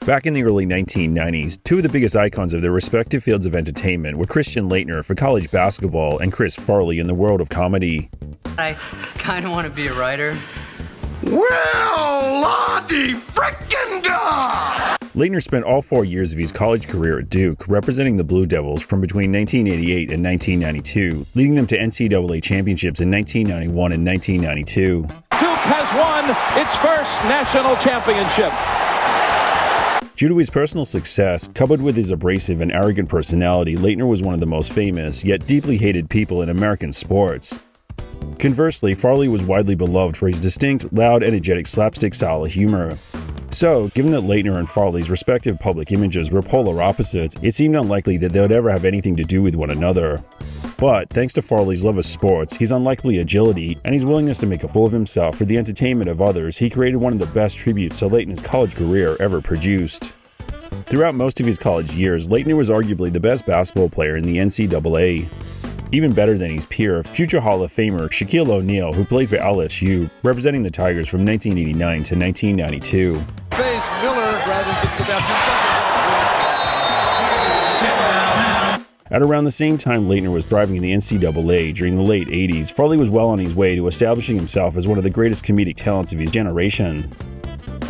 Back in the early 1990s, two of the biggest icons of their respective fields of entertainment were Christian Laettner for college basketball and Chris Farley in the world of comedy. I kind of want to be a writer. Well, Lottie frickin' da! Laettner spent all 4 years of his college career at Duke, representing the Blue Devils from between 1988 and 1992, leading them to NCAA championships in 1991 and 1992. Duke has won its first national championship. Due to his personal success, coupled with his abrasive and arrogant personality, Laettner was one of the most famous, yet deeply hated people in American sports. Conversely, Farley was widely beloved for his distinct, loud, energetic slapstick style of humor. So, given that Laettner and Farley's respective public images were polar opposites, it seemed unlikely that they would ever have anything to do with one another. But, thanks to Farley's love of sports, his unlikely agility, and his willingness to make a fool of himself for the entertainment of others, he created one of the best tributes to Laettner's college career ever produced. Throughout most of his college years, Laettner was arguably the best basketball player in the NCAA. Even better than his peer, future Hall of Famer Shaquille O'Neal, who played for LSU, representing the Tigers from 1989 to 1992. Face Miller rather than the best. At around the same time Laettner was thriving in the NCAA during the late 80s, Farley was well on his way to establishing himself as one of the greatest comedic talents of his generation.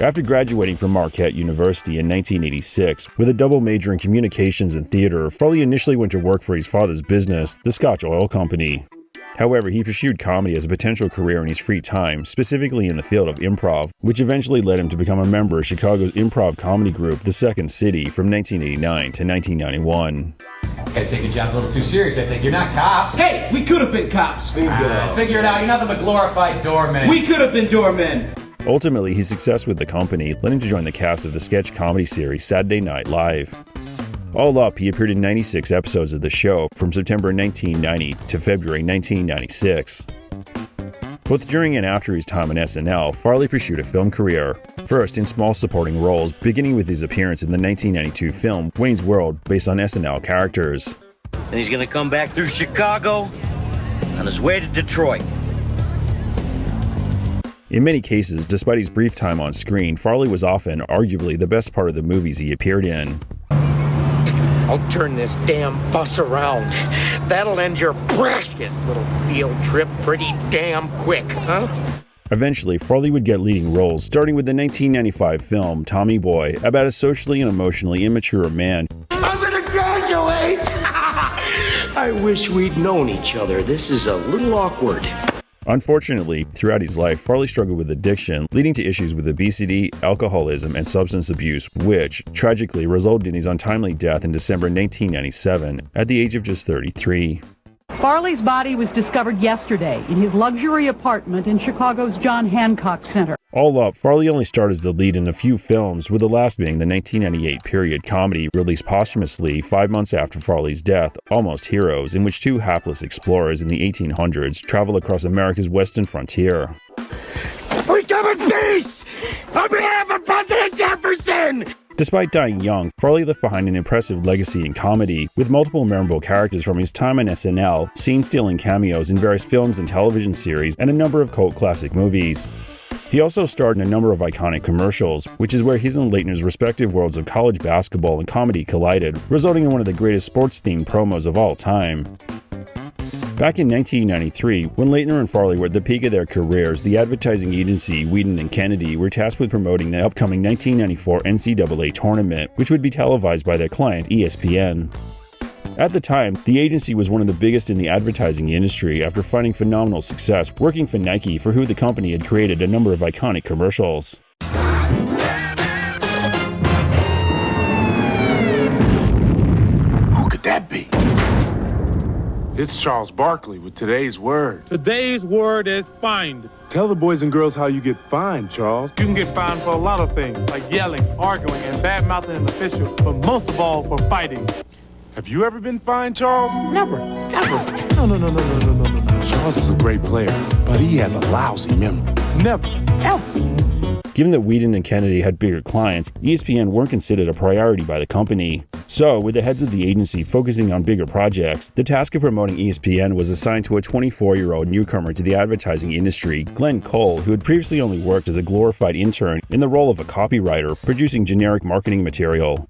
After graduating from Marquette University in 1986, with a double major in communications and theater, Farley initially went to work for his father's business, the Scotch Oil Company. However, he pursued comedy as a potential career in his free time, specifically in the field of improv, which eventually led him to become a member of Chicago's improv comedy group, The Second City, from 1989 to 1991. You guys take your job a little too serious, I think. You're not cops. Hey, we could have been cops. Figure it out. You're nothing but glorified doormen. We could have been doormen. Ultimately, his success with the company led him to join the cast of the sketch comedy series Saturday Night Live. All up, he appeared in 96 episodes of the show from September 1990 to February 1996. Both during and after his time on SNL, Farley pursued a film career, first in small supporting roles, beginning with his appearance in the 1992 film Wayne's World, based on SNL characters. And he's going to come back through Chicago on his way to Detroit. In many cases, despite his brief time on screen, Farley was often, arguably, the best part of the movies he appeared in. I'll turn this damn bus around. That'll end your precious little field trip pretty damn quick, huh? Eventually, Farley would get leading roles, starting with the 1995 film Tommy Boy, about a socially and emotionally immature man. I'm gonna graduate! I wish we'd known each other. This is a little awkward. Unfortunately, throughout his life, Farley struggled with addiction, leading to issues with obesity, alcoholism, and substance abuse, which, tragically, resulted in his untimely death in December 1997, at the age of just 33. Farley's body was discovered yesterday in his luxury apartment in Chicago's John Hancock Center. All up, Farley only starred as the lead in a few films, with the last being the 1998 period comedy released posthumously 5 months after Farley's death, Almost Heroes, in which two hapless explorers in the 1800s travel across America's western frontier. We come in peace! On behalf of President Jefferson! Despite dying young, Farley left behind an impressive legacy in comedy, with multiple memorable characters from his time on SNL, scene-stealing cameos in various films and television series, and a number of cult classic movies. He also starred in a number of iconic commercials, which is where his and Laettner's respective worlds of college basketball and comedy collided, resulting in one of the greatest sports-themed promos of all time. Back in 1993, when Laettner and Farley were at the peak of their careers, the advertising agency Whedon & Kennedy were tasked with promoting the upcoming 1994 NCAA tournament, which would be televised by their client ESPN. At the time, the agency was one of the biggest in the advertising industry after finding phenomenal success working for Nike, for who the company had created a number of iconic commercials. Who could that be? It's Charles Barkley with today's word. Today's word is find. Tell the boys and girls how you get fined, Charles. You can get fined for a lot of things, like yelling, arguing, and bad-mouthing an official, but most of all for fighting. Have you ever been fined, Charles? Never, ever. No. Charles is a great player, but but he has a lousy memory. Never, ever. Given that Whedon and Kennedy had bigger clients, ESPN weren't considered a priority by the company. So, with the heads of the agency focusing on bigger projects, the task of promoting ESPN was assigned to a 24-year-old newcomer to the advertising industry, Glenn Cole, who had previously only worked as a glorified intern in the role of a copywriter, producing generic marketing material.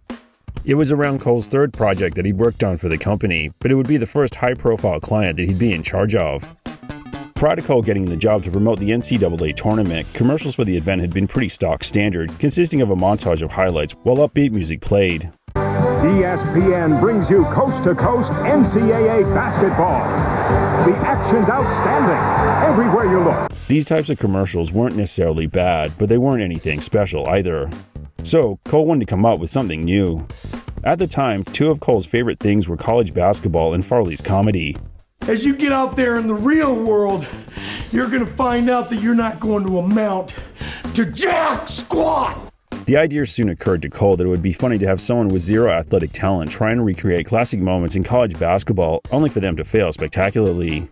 It was around Cole's third project that he'd worked on for the company, but it would be the first high-profile client that he'd be in charge of. Prior to Cole getting the job to promote the NCAA tournament, commercials for the event had been pretty stock standard, consisting of a montage of highlights while upbeat music played. ESPN brings you coast-to-coast NCAA basketball. The action's outstanding everywhere you look. These types of commercials weren't necessarily bad, but they weren't anything special either. So, Cole wanted to come up with something new. At the time, two of Cole's favorite things were college basketball and Farley's comedy. As you get out there in the real world, you're going to find out that you're not going to amount to jack squat. The idea soon occurred to Cole that it would be funny to have someone with zero athletic talent try and recreate classic moments in college basketball, only for them to fail spectacularly.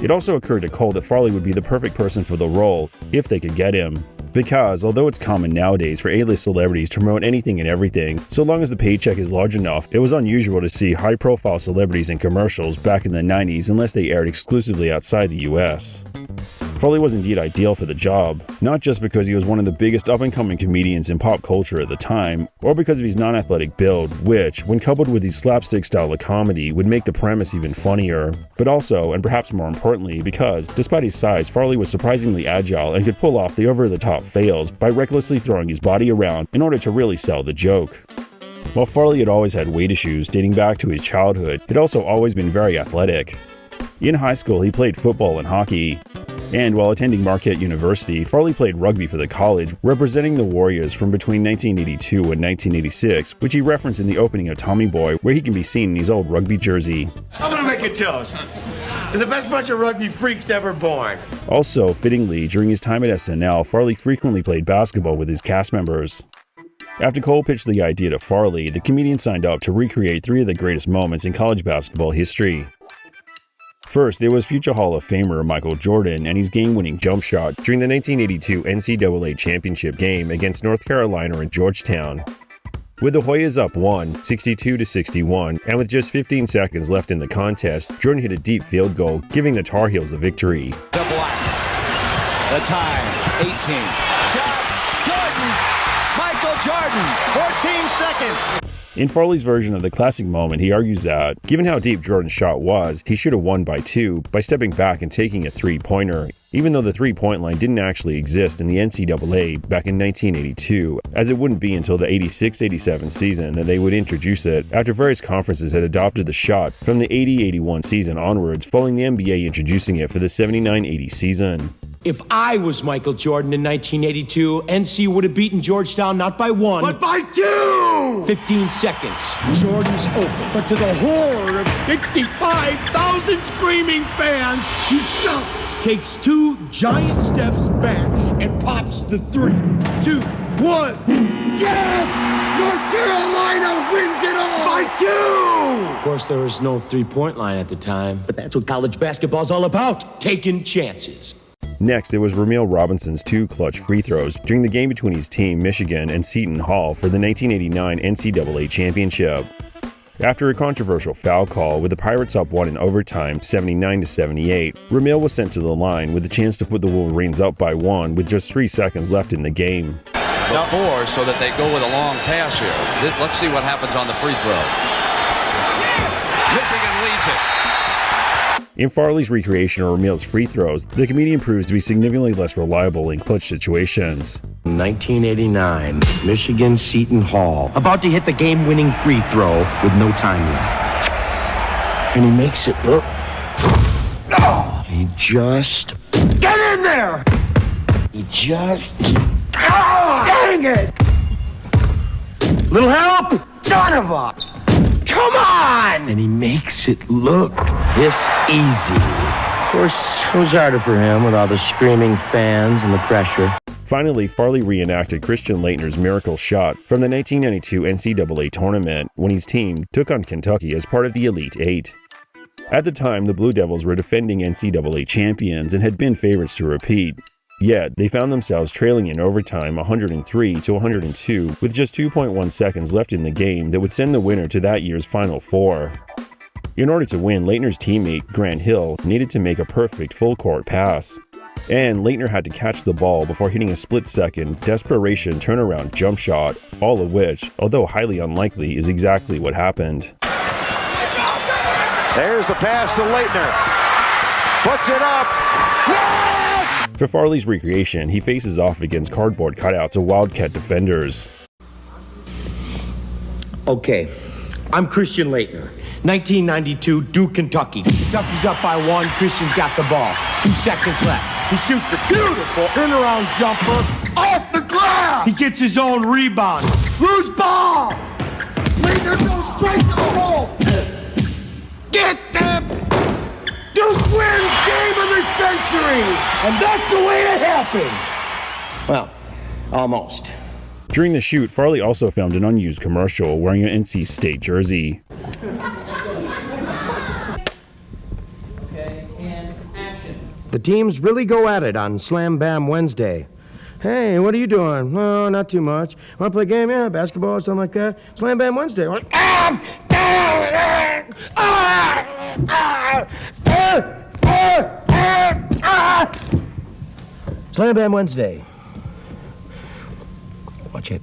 It also occurred to Cole that Farley would be the perfect person for the role, if they could get him. Because, although it's common nowadays for A-list celebrities to promote anything and everything, so long as the paycheck is large enough, it was unusual to see high-profile celebrities in commercials back in the 90s unless they aired exclusively outside the US. Farley was indeed ideal for the job, not just because he was one of the biggest up-and-coming comedians in pop culture at the time, or because of his non-athletic build, which, when coupled with his slapstick style of comedy, would make the premise even funnier, but also, and perhaps more importantly, because, despite his size, Farley was surprisingly agile and could pull off the over-the-top fails by recklessly throwing his body around in order to really sell the joke. While Farley had always had weight issues dating back to his childhood, he'd also always been very athletic. In high school, he played football and hockey. And while attending Marquette University, Farley played rugby for the college, representing the Warriors from between 1982 and 1986, which he referenced in the opening of Tommy Boy, where he can be seen in his old rugby jersey. I'm gonna make a toast to the best bunch of rugby freaks ever born. Also, fittingly, during his time at SNL, Farley frequently played basketball with his cast members. After Cole pitched the idea to Farley, the comedian signed up to recreate three of the greatest moments in college basketball history. First, it was future Hall of Famer Michael Jordan and his game-winning jump shot during the 1982 NCAA championship game against North Carolina and Georgetown. With the Hoyas up 62-61, and with just 15 seconds left in the contest, Jordan hit a deep field goal, giving the Tar Heels a victory. The Black. The time, 18. Shot, Jordan! Michael Jordan! 14 seconds! In Farley's version of the classic moment, he argues that, given how deep Jordan's shot was, he should have won by 2 by stepping back and taking a three-pointer, even though the three-point line didn't actually exist in the NCAA back in 1982, as it wouldn't be until the 86-87 season that they would introduce it, after various conferences had adopted the shot from the 80-81 season onwards, following the NBA introducing it for the 79-80 season. If I was Michael Jordan in 1982, NC would have beaten Georgetown not by 1, but by 2! 15 seconds. Jordan's open, but to the horror of 65,000 screaming fans, he stops, takes 2 giant steps back, and pops the 3, 2, 1. Yes! North Carolina wins it all! By 2! Of course, there was no three-point line at the time, but that's what college basketball's all about, taking chances. Next, it was Ramil Robinson's 2 clutch free throws during the game between his team, Michigan, and Seton Hall for the 1989 NCAA championship. After a controversial foul call, with the Pirates up 1 in overtime, 79-78, Ramil was sent to the line with a chance to put the Wolverines up by 1 with just 3 seconds left in the game. Before, so that they go with a long pass here. Let's see what happens on the free throw. Michigan leads it. In Farley's recreation of Ramil's free throws, the comedian proves to be significantly less reliable in clutch situations. 1989, Michigan Seton Hall, about to hit the game-winning free throw with no time left. And he makes it look... He just... Get in there! He just... Dang it! Little help! Son of a... Come on! And he makes it look this easy. Of course, it was harder for him with all the screaming fans and the pressure. Finally, Farley reenacted Christian Laettner's miracle shot from the 1992 NCAA tournament when his team took on Kentucky as part of the Elite Eight. At the time, the Blue Devils were defending NCAA champions and had been favorites to repeat. Yet, they found themselves trailing in overtime 103-102 with just 2.1 seconds left in the game that would send the winner to that year's Final Four. In order to win, Leitner's teammate, Grant Hill, needed to make a perfect full-court pass. And Leitner had to catch the ball before hitting a split-second, desperation turnaround jump shot, all of which, although highly unlikely, is exactly what happened. There's the pass to Leitner. Puts it up. Yes! For Farley's recreation, he faces off against cardboard cutouts of Wildcat defenders. Okay, I'm Christian Leitner. 1992, Duke, Kentucky. Kentucky's up by 1. Christian's got the ball. 2 seconds left. He shoots a beautiful turnaround jumper off the glass. He gets his own rebound. Loose ball. Leitner goes straight to the hole. Get them. Duke wins game of the century. And that's the way it happened. Well, almost. During the shoot, Farley also filmed an unused commercial wearing an NC State jersey. Okay, and action. The teams really go at it on Slam Bam Wednesday. Hey, what are you doing? Oh, not too much. Want to play a game? Yeah, basketball or something like that. Slam Bam Wednesday. Slam Bam Wednesday. Watch it.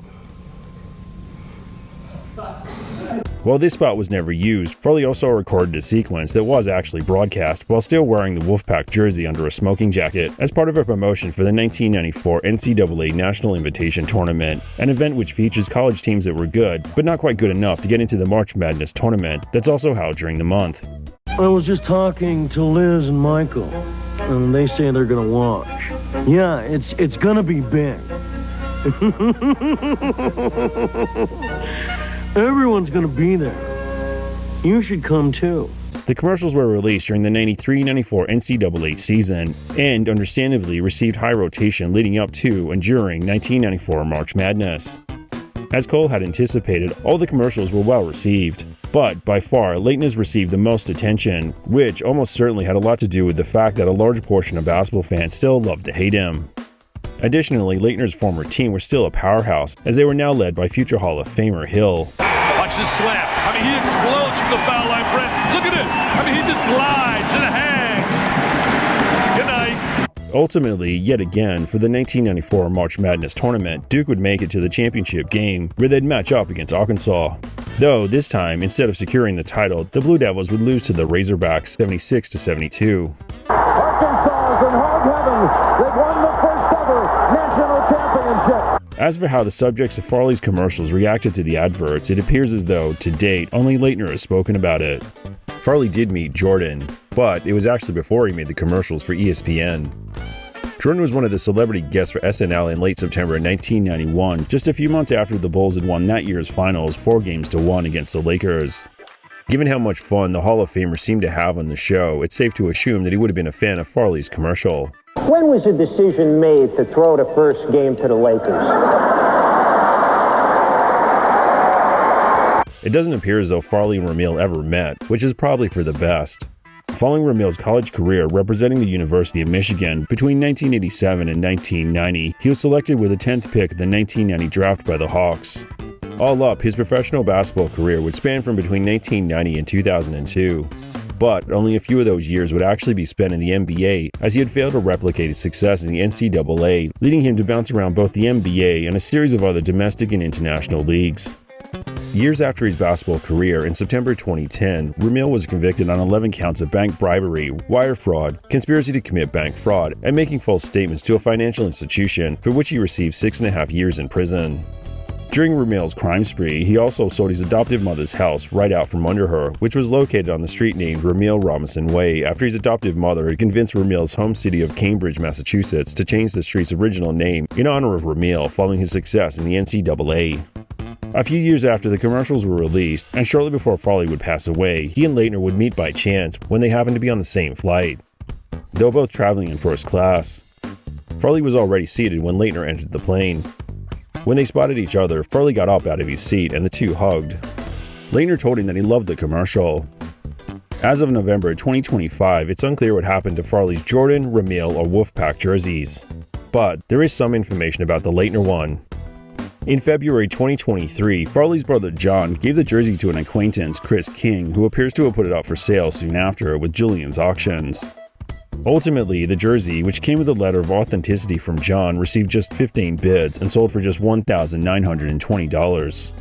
While this spot was never used, Farley also recorded a sequence that was actually broadcast while still wearing the Wolfpack jersey under a smoking jacket as part of a promotion for the 1994 NCAA National Invitation Tournament, an event which features college teams that were good, but not quite good enough to get into the March Madness tournament that's also held during the month. I was just talking to Liz and Michael, and they say they're gonna watch. Yeah, it's gonna be big. Everyone's gonna be there. You should come too. The commercials were released during the 93-94 NCAA season and understandably received high rotation leading up to and during 1994 March Madness. As Cole had anticipated, all the commercials were well received, but by far Leitner's received the most attention, which almost certainly had a lot to do with the fact that a large portion of basketball fans still loved to hate him. Additionally, Leitner's former team were still a powerhouse, as they were now led by future Hall of Famer Hill. Watch this slam. I mean, he explodes from the foul line, Brent. Look at this. I mean, he just glides and hangs. Good night. Ultimately, yet again, for the 1994 March Madness tournament, Duke would make it to the championship game, where they'd match up against Arkansas. Though, this time, instead of securing the title, the Blue Devils would lose to the Razorbacks 76-72. Arkansas is in hog heaven. They've won the first ever national championship. As for how the subjects of Farley's commercials reacted to the adverts, it appears as though, to date, only Leitner has spoken about it. Farley did meet Jordan, but it was actually before he made the commercials for ESPN. Jordan was one of the celebrity guests for SNL in late September 1991, just a few months after the Bulls had won that year's finals 4-1 against the Lakers. Given how much fun the Hall of Famer seemed to have on the show, it's safe to assume that he would have been a fan of Farley's commercial. When was the decision made to throw the first game to the Lakers? It doesn't appear as though Farley and Ramil ever met, which is probably for the best. Following Ramil's college career representing the University of Michigan between 1987 and 1990, he was selected with the 10th pick of the 1990 draft by the Hawks. All up, his professional basketball career would span from between 1990 and 2002. But only a few of those years would actually be spent in the NBA, as he had failed to replicate his success in the NCAA, leading him to bounce around both the NBA and a series of other domestic and international leagues. Years after his basketball career, in September 2010, Ramil was convicted on 11 counts of bank bribery, wire fraud, conspiracy to commit bank fraud, and making false statements to a financial institution, for which he received 6.5 years in prison. During Ramil's crime spree, he also sold his adoptive mother's house right out from under her, which was located on the street named Ramil Robinson Way, after his adoptive mother had convinced Ramil's home city of Cambridge, Massachusetts, to change the street's original name in honor of Ramil following his success in the NCAA. A few years after the commercials were released, and shortly before Farley would pass away, he and Leitner would meet by chance when they happened to be on the same flight. They were both traveling in first class. Farley was already seated when Leitner entered the plane. When they spotted each other, Farley got up out of his seat and the two hugged. Leitner told him that he loved the commercial. As of November 2025, it's unclear what happened to Farley's Jordan, Ramil, or Wolfpack jerseys. But there is some information about the Leitner one. In February 2023, Farley's brother John gave the jersey to an acquaintance, Chris King, who appears to have put it up for sale soon after with Julian's Auctions. Ultimately, the jersey, which came with a letter of authenticity from John, received just 15 bids and sold for just $1,920.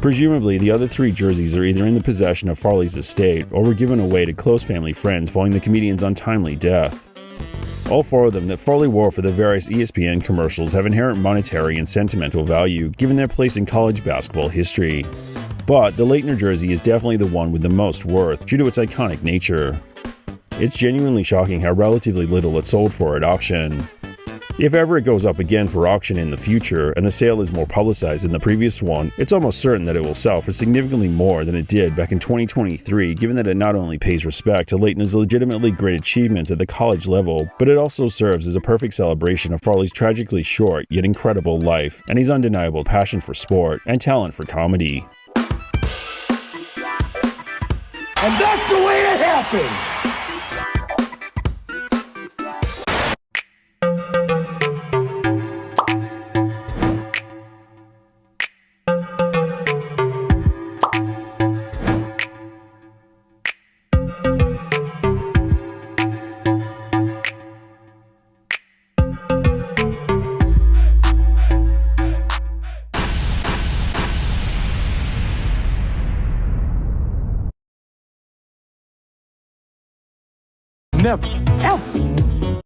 Presumably, the other 3 jerseys are either in the possession of Farley's estate or were given away to close family friends following the comedian's untimely death. All 4 of them that Farley wore for the various ESPN commercials have inherent monetary and sentimental value, given their place in college basketball history. But the Leitner jersey is definitely the one with the most worth due to its iconic nature. It's genuinely shocking how relatively little it sold for at auction. If ever it goes up again for auction in the future, and the sale is more publicized than the previous one, it's almost certain that it will sell for significantly more than it did back in 2023, given that it not only pays respect to Leitner's legitimately great achievements at the college level, but it also serves as a perfect celebration of Farley's tragically short yet incredible life, and his undeniable passion for sport and talent for comedy. And that's the way it happened! Never, ever